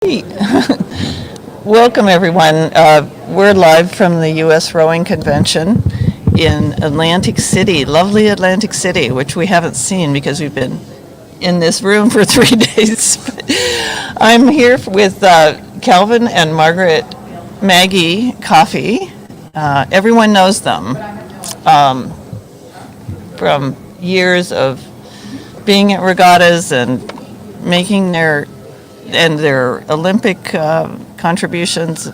Great. Welcome, everyone. We're live from the USRowing Convention in Atlantic City, lovely Atlantic City, which we haven't seen because we've been in this room for 3 days. I'm here with Calvin and Maggie Coffey. Everyone knows them from years of being at regattas and making their Olympic contributions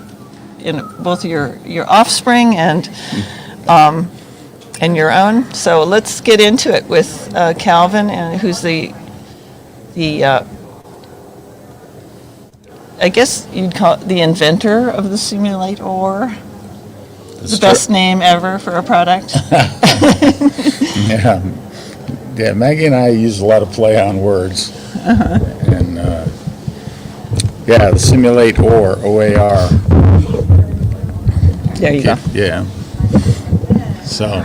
in both your offspring and your own. So let's get into it with Calvin, and who's the I guess you'd call it the inventor of the Simulatoar. The best name ever for a product. Yeah. Maggie and I use a lot of play on words. And the Simulatoar, OAR. There you go. Yeah. So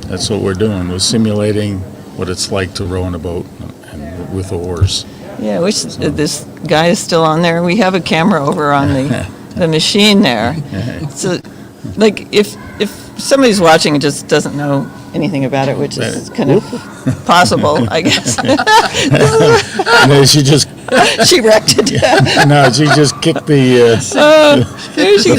that's what we're doing. We're simulating what it's like to row in a boat and with oars. Yeah, I wish this guy is still on there. We have a camera over on the machine there. So, like, if somebody's watching and just doesn't know anything about it, which is kind of possible, I guess. No, she wrecked it. No, she just kicked the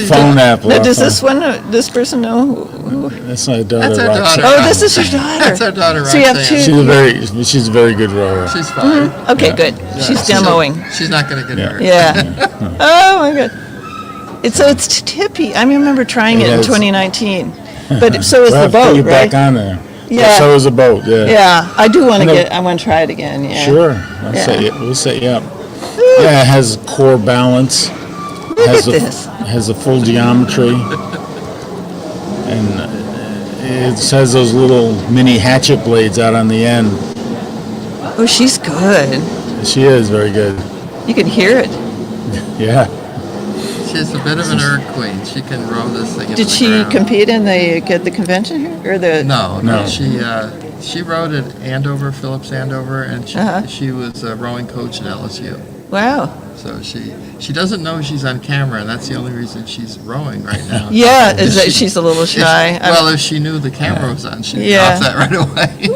phone app. Now, does this person know? That's my daughter. That's our daughter. Oh, this is your daughter. That's our daughter. So you have two. She's a very good rower. She's fine. Okay, good. She's demoing. She's not going to get hurt. Yeah. Oh my God. It's tippy. I remember trying it in 2019. But so is the boat, you right? Back on there. Yeah. So is the boat. Yeah. Yeah. I do want to I want to try it again. Yeah. Sure. We'll set you up. Yeah, it has core balance. Look at this. Has a full geometry. And it has those little mini hatchet blades out on the end. Oh, she's good. She is very good. You can hear it. Yeah. She's a bit of an erg queen. She can row this thing into Did the she ground. compete in the convention here, or the? No. No. She rowed at Phillips Andover, and she was a rowing coach at LSU. Wow. So she doesn't know she's on camera, and that's the only reason she's rowing right now. Yeah, is that she's a little shy. If she knew the camera was on, she'd be off that right away.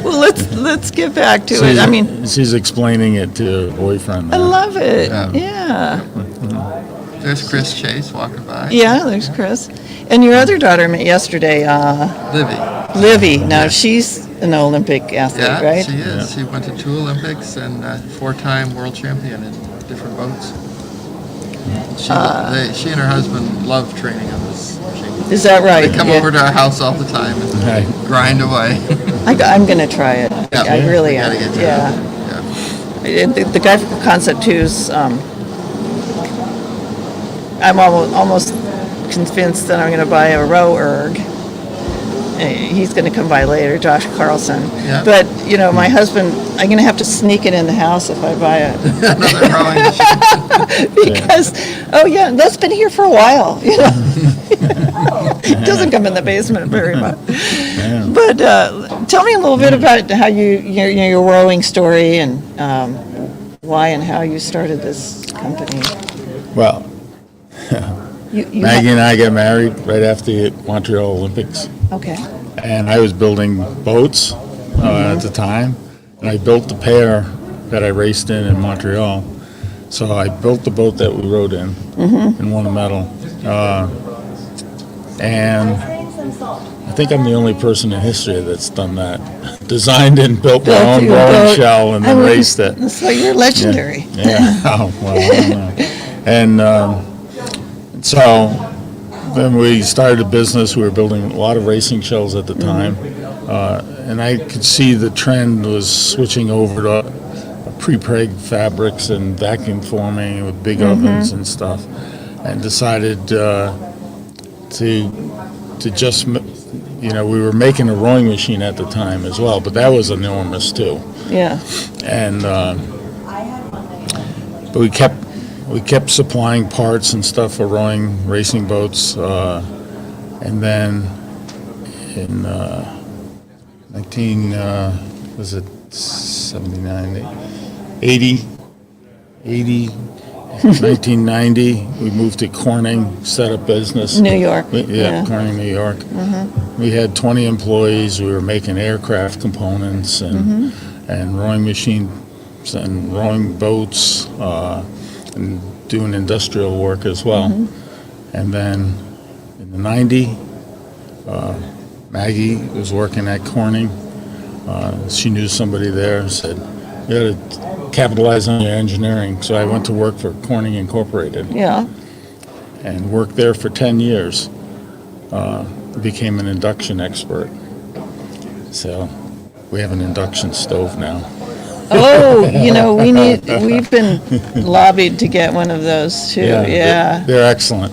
Well, let's get back to it. I mean, she's explaining it to her boyfriend. I love it. Yeah. There's Chris Chase walking by. Yeah, there's Chris. And your other daughter met yesterday, Livy. Now, she's an Olympic athlete, right? She is. Yeah. She went to 2 Olympics and 4-time world champion in different boats. She and her husband love training on this machine. Is that right? They come over to our house all the time and grind away. I'm going to try it. Yeah, I really am. Yeah. The guy from Concept 2's, I'm almost convinced that I'm going to buy a row erg. He's going to come by later, Josh Carlson. Yeah. But, my husband, I'm going to have to sneak it in the house if I buy it. Another rowing machine. Because, that's been here for a while. It doesn't come in the basement very much. Yeah. But tell me a little bit about how your rowing story and why and how you started this company. Well, Maggie and I got married right after the Montreal Olympics. Okay. And I was building boats at the time. And I built the pair that I raced in Montreal. So I built the boat that we rode in and won a medal. And I think I'm the only person in history that's done that. Designed and built my own rowing shell and then raced it. So you're legendary. Yeah. Oh, well, I don't know. And so then we started a business. We were building a lot of racing shells at the time. And I could see the trend was switching over to pre-preg fabrics and vacuum forming with big ovens and stuff. And decided to just, we were making a rowing machine at the time as well, but that was enormous too. Yeah. And but we kept supplying parts and stuff for rowing racing boats, and then in 79, 80, 1990, we moved to Corning, set up business. New York. Yeah, Corning, New York. We had 20 employees. We were making aircraft components and rowing machines and rowing boats and doing industrial work as well. And then in the 90, Maggie was working at Corning. She knew somebody there and said, you got to capitalize on your engineering. So I went to work for Corning Incorporated Yeah. and worked there for 10 years. Became an induction expert. So we have an induction stove now. Oh, we've been lobbied to get one of those too. Yeah. They're excellent.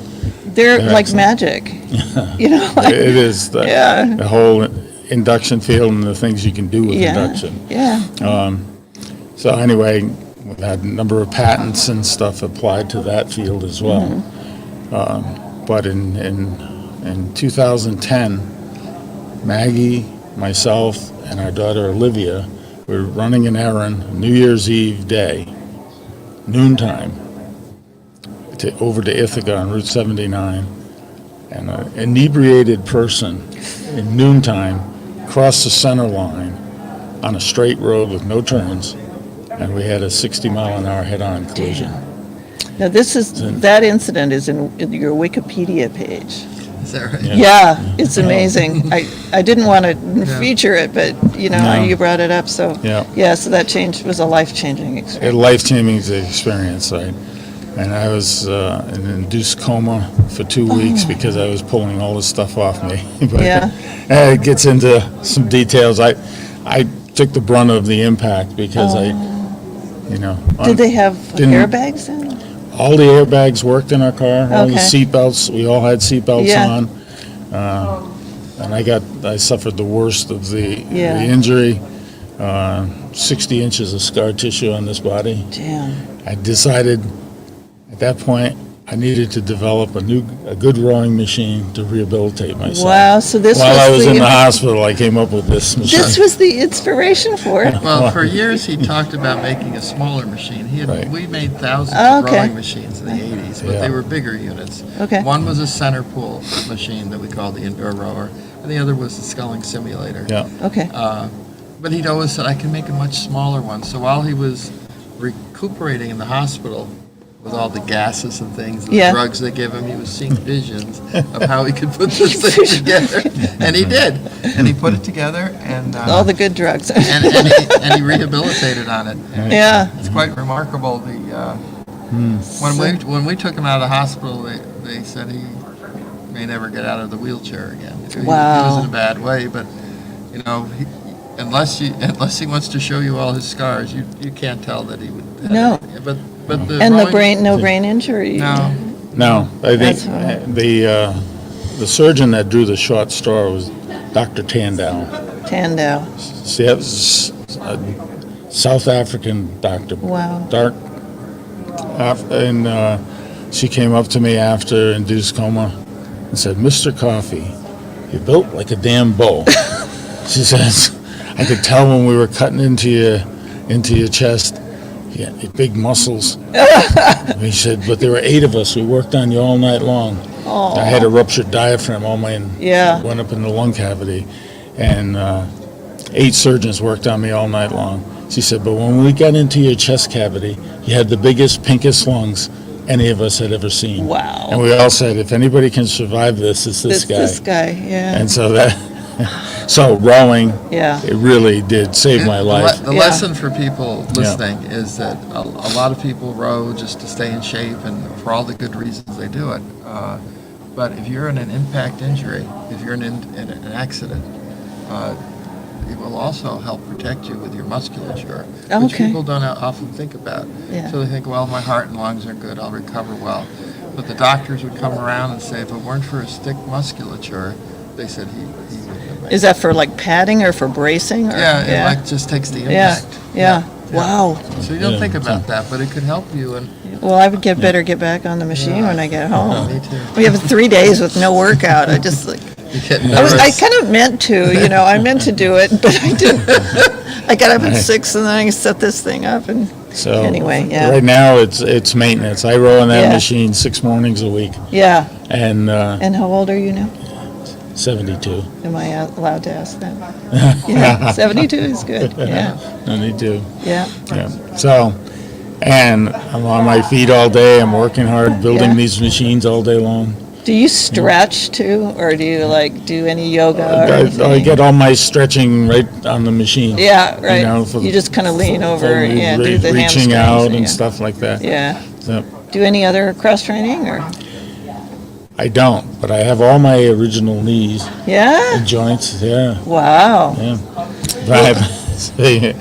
They're like excellent. magic. It is the whole induction field and the things you can do with induction. Yeah. So anyway, we've had a number of patents and stuff applied to that field as well. But in 2010, Maggie, myself, and our daughter Olivia were running an errand New Year's Eve day, noontime, over to Ithaca on Route 79. And an inebriated person in noontime crossed the center line on a straight road with no turns, and we had a 60-mile-an-hour head-on collision. Now that incident is in your Wikipedia page. Is that right? Yeah, it's amazing. I didn't want to feature it, but No. you brought it up, so Yeah. so that was a life-changing A experience. life-changing experience, right? And I was in induced coma for 2 weeks because I was pulling all this stuff off me. But it gets into some details. I took the brunt of the impact because Did they have didn't- airbags in? all the airbags worked in our car, all the Okay. seatbelts, we all had seatbelts Yeah. on. And I suffered the worst of the Yeah. injury, 60 inches of scar tissue on this body. Damn. I decided at that point I needed to develop a good rowing machine to rehabilitate myself. Wow, so this While was I was the in the hospital, I came up with this machine. this was the inspiration for it. Well, for years he talked about making a smaller machine. Right. We made thousands Oh, of okay. rowing machines in the 80s, but Yeah. they were bigger units. Okay. One was a center pool machine that we called the indoor rower, and the other was the sculling simulator. Yeah. Okay. But he'd always said, I can make a much smaller one. So while he was recuperating in the hospital with all the gases and things, and Yeah. the drugs they give him, he was seeing visions of how he could put this thing together. And he did. And he put it together, and All the good drugs. and he rehabilitated on it. And Yeah. it's quite remarkable. When we took him out of the hospital, they said he may never get out of the wheelchair again. He Wow. was in a bad way, but unless he wants to show you all his scars, you can't tell that he would. have No. it. But And rowing- no brain injury. No. No, I think That's fine. the surgeon that drew the short straw was Dr. Tandau. Tandau. See, that was a South African doctor. Wow. Dark. And she came up to me after induced coma and said, "Mr. Coffey, you're built like a damn bull." She says, "I could tell when we were cutting into your chest, you had big muscles." He said, "But there were 8 of us. We worked on you all night long." I had a ruptured diaphragm. All mine went up in the lung cavity, and 8 surgeons worked on me all night long. She said, "But when we got into your chest cavity, you had the biggest, pinkest lungs any of us had ever seen." Wow. And we all said, if anybody can survive this, it's this guy. This guy, yeah. And so so rowing, Yeah. it really did save my life. The Yeah. lesson for people listening is that a lot of people row just to stay in shape and for all the good reasons they do it. But if you're in an impact injury, if you're in an accident, it will also help protect you with your musculature, which Okay. people don't often think about. Yeah. So they think, well, my heart and lungs are good, I'll recover well. But the doctors would come around and say, if it weren't for his thick musculature, they said he wouldn't have made it. Is that for like padding or for bracing? Or, Yeah, it like just takes the Yeah. impact. Yeah. Wow. So you don't Yeah, think about that, but it could help you. And Well, I would better get back on the machine when I get home. me too. We have 3 days with no workout. I just like, You get I nervous. kind of meant to, I meant to do it, but I didn't. I got up at 6 and then I set this thing up and So Anyway, yeah. right now it's maintenance. I row on that Yeah. machine 6 mornings a week, Yeah. and And how old are you now? 72. Am I allowed to ask that? Yeah, 72 is good. Yeah, 92. yeah. Yeah. So, and I'm on my feet all day. I'm working hard building Yeah. these machines all day long. Do you stretch too, or do you like do any yoga or I anything? get all my stretching right on the machine. Yeah, right. know, for You the- just kind of lean for over, yeah, do the reaching hamstrings. out and yeah. stuff like that. Yeah. So, Do any other cross training or? I don't, but I have all my original knees Yeah. and joints. Yeah. Wow. Yeah. But see,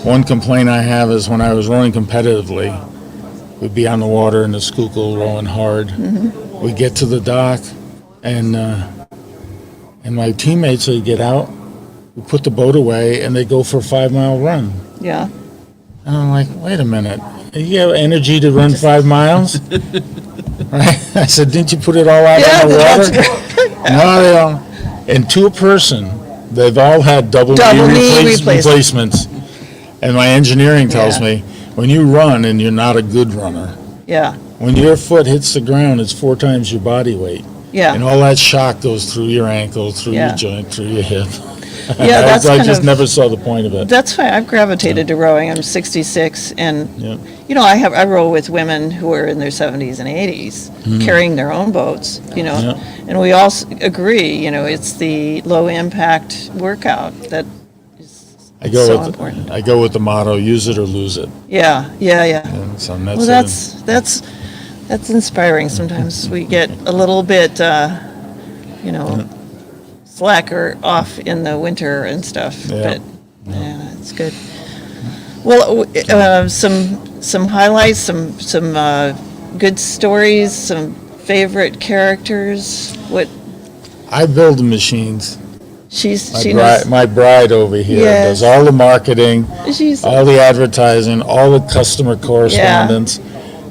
one complaint I have is when I was rowing competitively, we'd be on the water in the Schuylkill rowing hard. Mm-hmm. We'd get to the dock, and my teammates would get out, we put the boat away, and they go for a 5-mile run. Yeah. And I'm like, wait a minute, you have energy to run 5 miles? Right? I said, didn't you put it all out Yeah, on the that's water? No, they don't. And to a person, they've all had double Double knee knee replacements. And my engineering tells Yeah. me, when you run and you're not a good runner, Yeah. when your foot hits the ground, it's 4 times your body weight. Yeah. And all that shock goes through your ankle, through Yeah. your joint, through your hip. Yeah, that's I kind just of- never saw the point of it. That's why I've gravitated to rowing. I'm 66, and Yeah. you know, I row with women who are in their 70s and 80s, carrying their own boats. You know, Yeah. and we all agree. You know, it's the low impact workout that is so important. I go with the motto, use it or lose it. Yeah, yeah, yeah. And so Well, that's inspiring. Sometimes we get a little bit, you know, slacker off in the winter and stuff. Yeah. But yeah, it's good. Well, some highlights, some good stories, some favorite characters. What I build the machines. she knows. My bride over here Yes. does all the marketing, She's all the advertising, all the customer correspondence.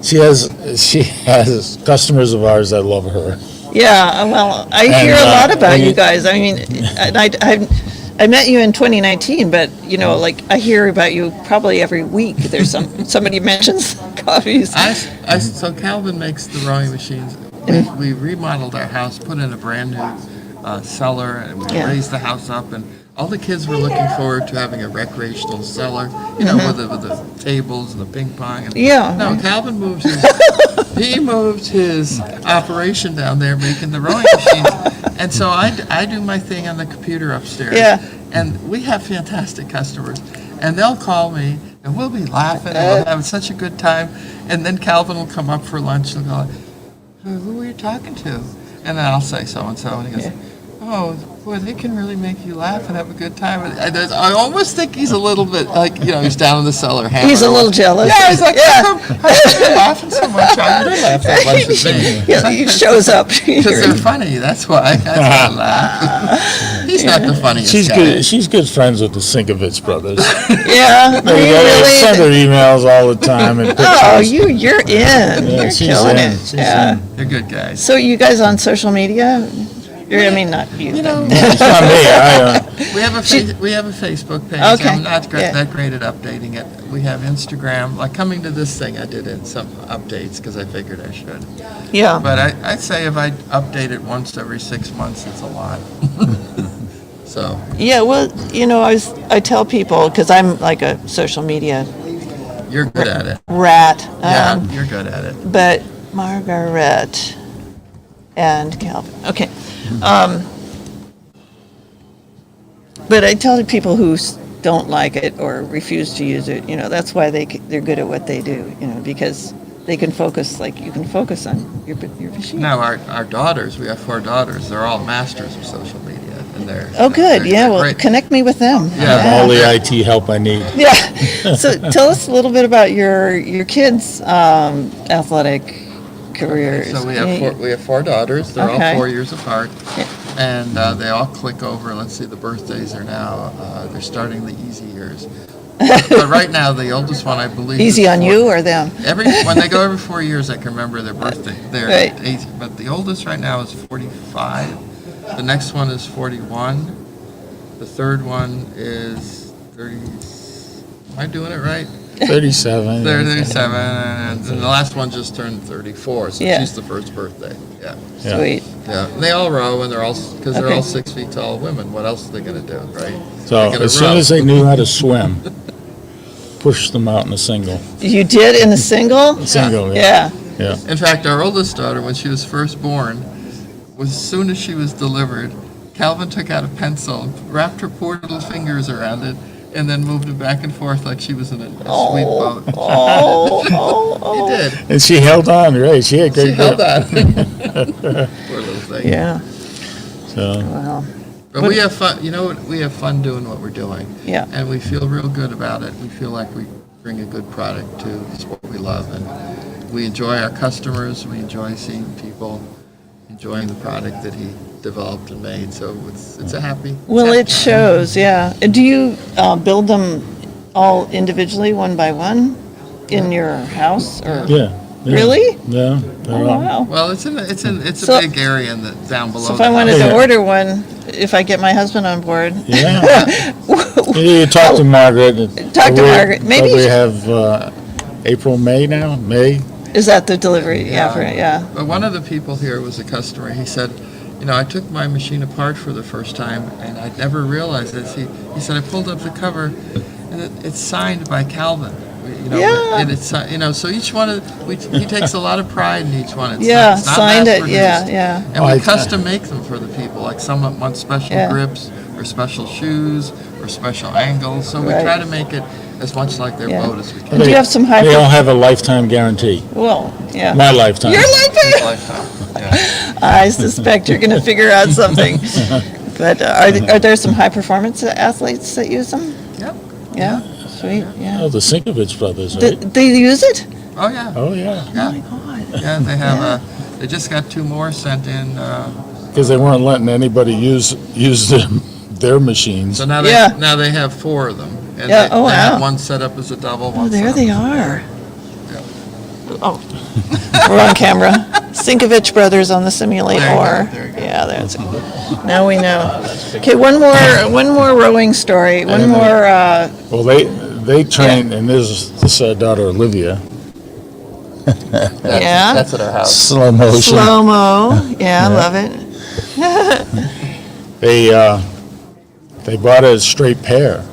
She has customers of ours that love her. Yeah, well, I And, hear a lot about when you you- guys. I mean, and I met you in 2019, but you know, like I hear about you probably every week. There's somebody mentions coffees. So Calvin makes the rowing machines. We remodeled our house, put in a brand new cellar, and we Yeah. raised the house up. And all the kids were looking forward to having a recreational cellar, you know, with the tables and the ping pong. And, Yeah. No, Calvin moved his operation down there, making the rowing machines. And so I do my thing on the computer upstairs. Yeah. And we have fantastic customers. And they'll call me, and we'll be laughing, and we'll have such a good time. And then Calvin will come up for lunch and go, who were you talking to? And then I'll say so-and-so, and he goes, oh, boy, they can really make you laugh and have a good time. And I almost think he's a little bit like, you know, he's down in the cellar. He's a little jealous. Yeah, he's like, Yeah. how come you're laughing so much? I don't laugh that much with me. Yeah, he shows up. Because they're funny, that's why. That's why I laugh. He's not the funniest She's guy. good. She's good friends with the Sinkovich brothers. Yeah, They send her really. emails all the time and pictures. Oh, you're in. Yeah, You're she's killing in. it. She's Yeah. They're good guys. So you guys on social media? I mean, not you. You know, It's not me. we have a Facebook page. Okay, I'm not yeah. that great at updating it. We have Instagram. Like coming to this thing, I did it some updates because I figured I should. Yeah. But I'd say if I update it once every 6 months, it's a lot. So Yeah, well, you know, I tell people, because I'm like a social media you're good at it. rat. Yeah, you're good at it. But Margaret and Calvin. Okay. But I tell the people who don't like it or refuse to use it, you know, that's why they're good at what they do, you know, because they can focus, like you can focus on your machine. Now our daughters, we have 4 daughters. They're all masters of social media, and they're Oh, good. they're- Yeah, they're well, great. connect me with them. Yeah. All the IT help I need. Yeah. So tell us a little bit about your kids' athletic careers. So we have 4 daughters. They're Okay. all 4 years apart, Yeah. and they all click over. Let's see, the birthdays are now. They're starting the easy years. But right now, the oldest one, I believe, Easy is on you or them? When they go every 4 years, I can remember their birthday. Their Right. age. But the oldest right now is 45. The next one is 41. The third one is 30. Am I doing it right? 37. 37, and the last one just turned 34, so Yeah. she's the first birthday. Yeah. Yeah. Sweet. Yeah. And they all row, and they're all, because they're Okay. all 6 feet tall women. What else are they going to do, right? So They're gonna as soon row. as they knew how to swim, push them out in a single. You did in a single? Single, Yeah. Yeah. In fact, our oldest daughter, when she was first born, as soon as she was delivered, Calvin took out a pencil, wrapped her poor little fingers around it, and then moved it back and forth like she was in a sweet boat. Oh. He did. And she held on, right? She had She great held grip. on. Poor little thing. Yeah. So, Wow. But we have fun, you know what, we have fun doing what we're doing. Yeah. And we feel real good about it. We feel like we bring a good product to the sport we love. And we enjoy our customers, we enjoy seeing people enjoying the product that he developed and made, so it's a happy. Well, it's it shows, yeah. And do you build them all individually, one by one, in your house? Or yeah. Yeah. Really? Yeah. they're Oh, all- wow. Well, it's a So- big area in the, down below. So if the I wanted house. to order one, if I get my husband on board, Yeah. You talk to Margaret. Talk to We Margaret. Maybe probably she- have April, May now. May. is that the delivery? Yeah. But one of the people here was a customer. He said, you know, I took my machine apart for the first time, and I'd never realized this. He said, I pulled up the cover, and it's signed by Calvin. You know, Yeah. And it's, you know, so each one he takes a lot or pride in each one. It's Yeah, it's not signed it, mass-produced. yeah. And Oh, we I- custom make them for the people. Like some want special Yeah. grips, or special shoes, or special angles. So we Right. try to make it as much like their Yeah. boat as we can. And do you have some high? They all have a lifetime guarantee. Well, yeah. My lifetime. Your lifetime? Lifetime. Yeah. I suspect you're going to figure out something. But are there some high performance athletes that use them? Yep. Yeah. Sweet. Yeah. Oh, the Sinkovich brothers, right? They use it? Oh yeah. Oh, yeah. Oh my God. Yeah, they have they just got 2 more sent in. Because they weren't letting anybody use their machines. So now Yeah. they have 4 of them. And Yeah, they, oh, they have wow. one set up as a double. Oh, One there set they up. are. Oh, we're on camera. Sinkovich brothers on the Simulatoar. There you go. Yeah, that's it. Now we know. Okay, one more rowing story. One more. Well, they train, and this is our daughter Olivia. Yeah. That's at our house. Slow motion. Slow mo. Yeah, I love it. They bought a straight pair.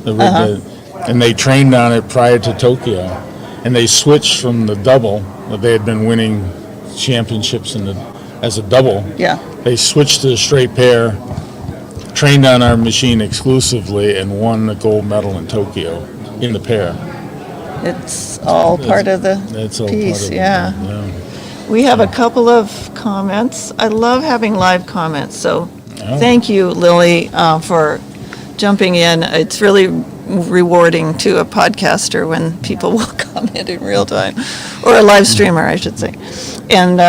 And they trained on it prior to Tokyo. And they switched from the double, that they had been winning championships as a double. Yeah. They switched to the straight pair, trained on our machine exclusively, and won the gold medal in Tokyo in the pair. It's all part of the That's all piece. part of Yeah. it. We have a couple of comments. I love having live comments, so Oh. thank you, Lily, for jumping in. It's really rewarding to a podcaster when people will comment in real time, or a live streamer, I should say. And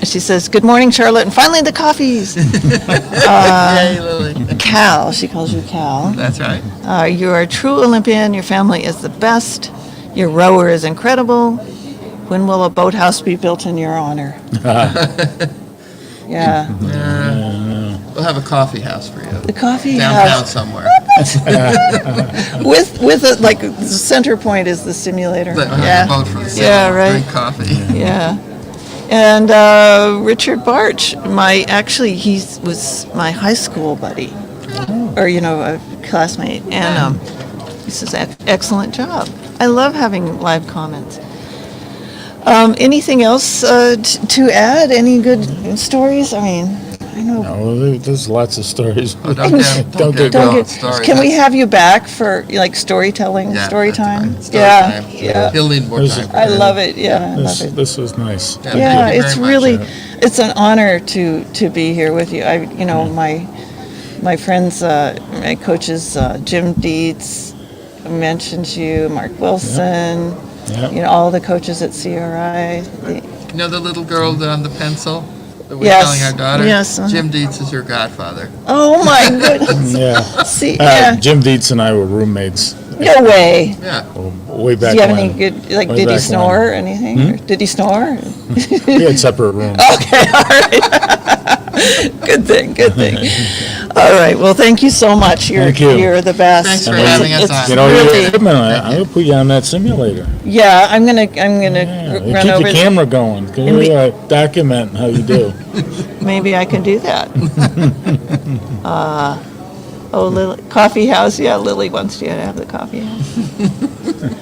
she says, "Good morning, Charlotte, and finally the coffees." Yay, Lily. Cal, she calls you Cal. That's right. You are a true Olympian. Your family is the best. Your rower is incredible. When will a boathouse be built in your honor? Yeah, We'll have a coffee house for you. the coffee Downtown house somewhere. with it, like the center point is the simulator. We'll have a Yeah, boat for the sale. yeah, right. Drink coffee. Yeah. And Richard Barch, he was my high school buddy, or a classmate, and he says, "Excellent job." I love having live comments. Anything else to add? Any good stories? I mean, I know. No, there's lots of stories. Oh, don't get Don't get Don't going get- with stories. Can we have you back for like storytelling, Yeah, story that's time? fine. Story Yeah, time. yeah. He'll need more There's time. I love it. Yeah, I love it. This was nice. Yeah, Yeah, thank you it's very much. really, it's an honor to be here with you. My friends, my coaches, Jim Dietz mentioned you, Mark Wilson, Yeah. all the coaches at CRI. You know the little girl on the pencil that we're Yes, telling our daughter? yes, uh-huh. Jim Dietz is her godfather. Oh my goodness! Yeah. See, yeah, Jim Dietz and I were roommates no way. Yeah. way Do back you have when. any good, like, Way did he back snore when. or anything? Or did he snore? We had separate rooms. Okay, all right. Good thing, good thing. All right, well, thank you so much. Thank you. You're the best. Thanks for And having us It's on. You know, really- I'm gonna put you on that simulator. Yeah, I'm gonna Yeah, run keep over. the camera going. Can we document how you do? Maybe I can do that. Oh, Lily, coffee house, yeah, Lily wants to have the coffee house.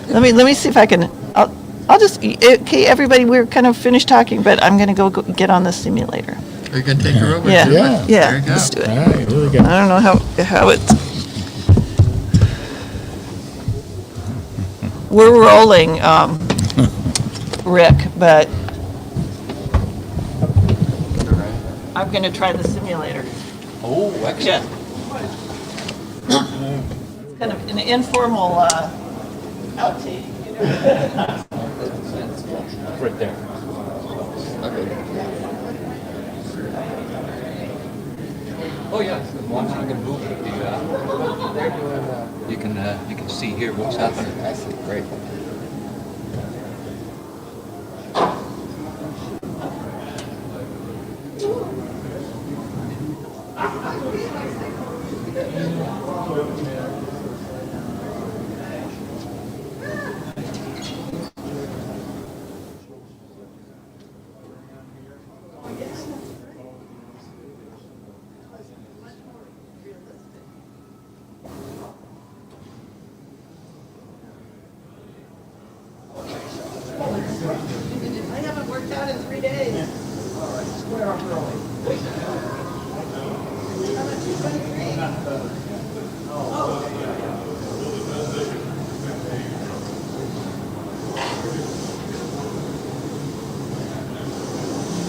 Let me see if I can, I'll just, okay, everybody, we're kind of finished talking, but I'm gonna go get on the simulator. Are you going to take her over? Yeah, and do it? Yeah. yeah, There you go. let's do All it. right, here we go. I don't know how it's. We're rolling, Rick, but I'm gonna try the simulator. Oh, Yeah. It's kind of an informal outtake. right there. Oh, yeah, as long as you can move it, you can see here what's happening. I see, great. I haven't worked out in 3 days.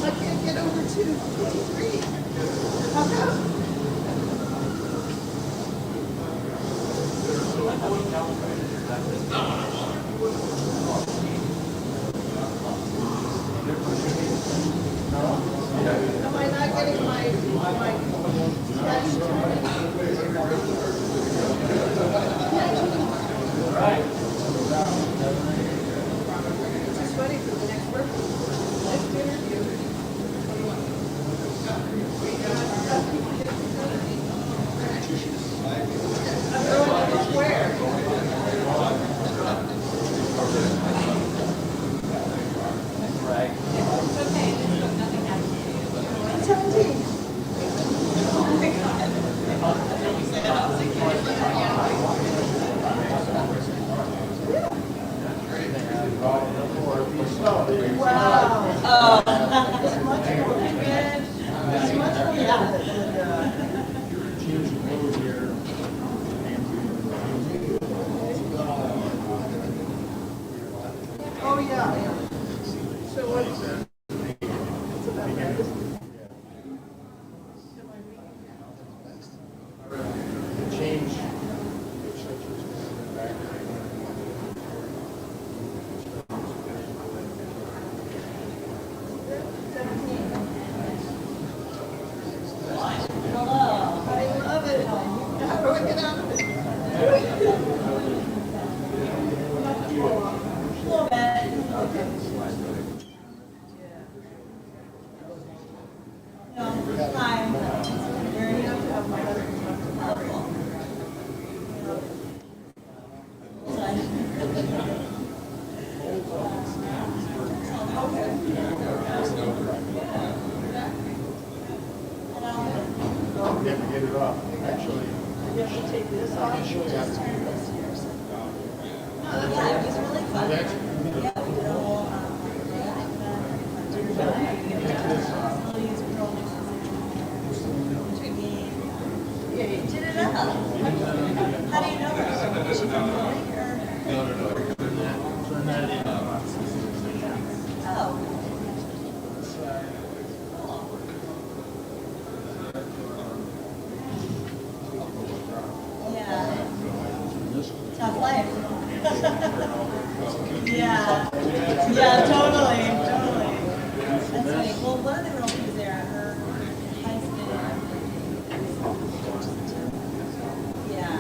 I can't get over to 23. How come? Am I not getting my It's just funny for the next person. Next interview. I'm going to the square. Oh, yeah. So what's... I love it. How do I get out of it? You have to take this off. Yeah, you did it up. How do you know that? Is she from Norwich or? Oh. Yeah. Tough life. Yeah. Yeah, totally. That's funny. Well, one of the girls who's there, her husband. Yeah.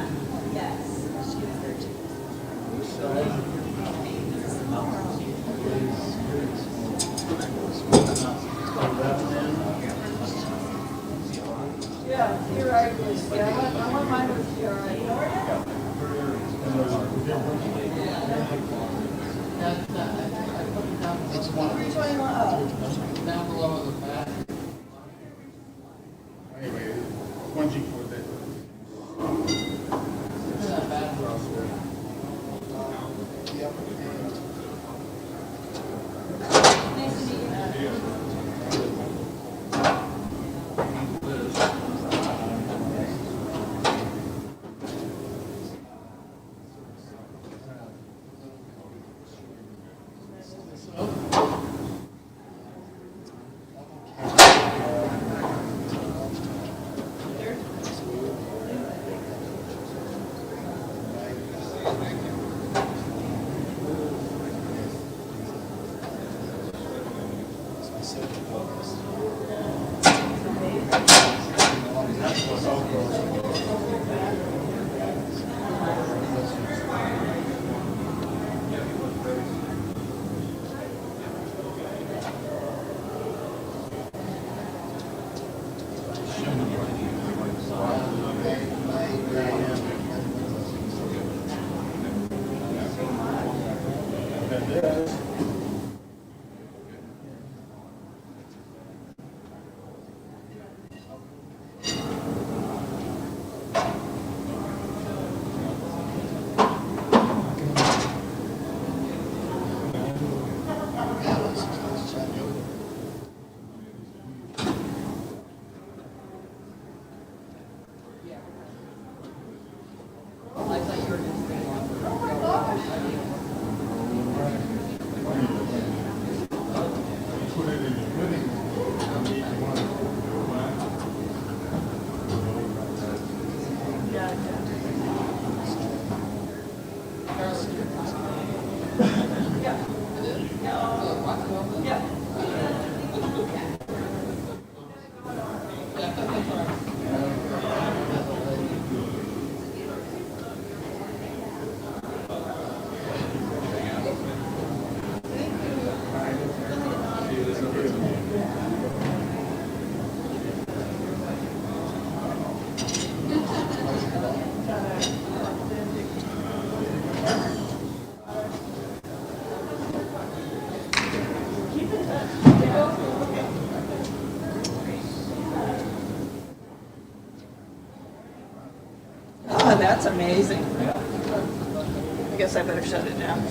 Oh, that's amazing. I guess I better shut it down.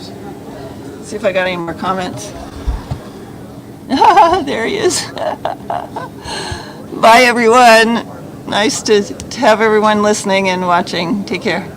See if I got any more comments. There he is. Bye, everyone. Nice to have everyone listening and watching. Take care.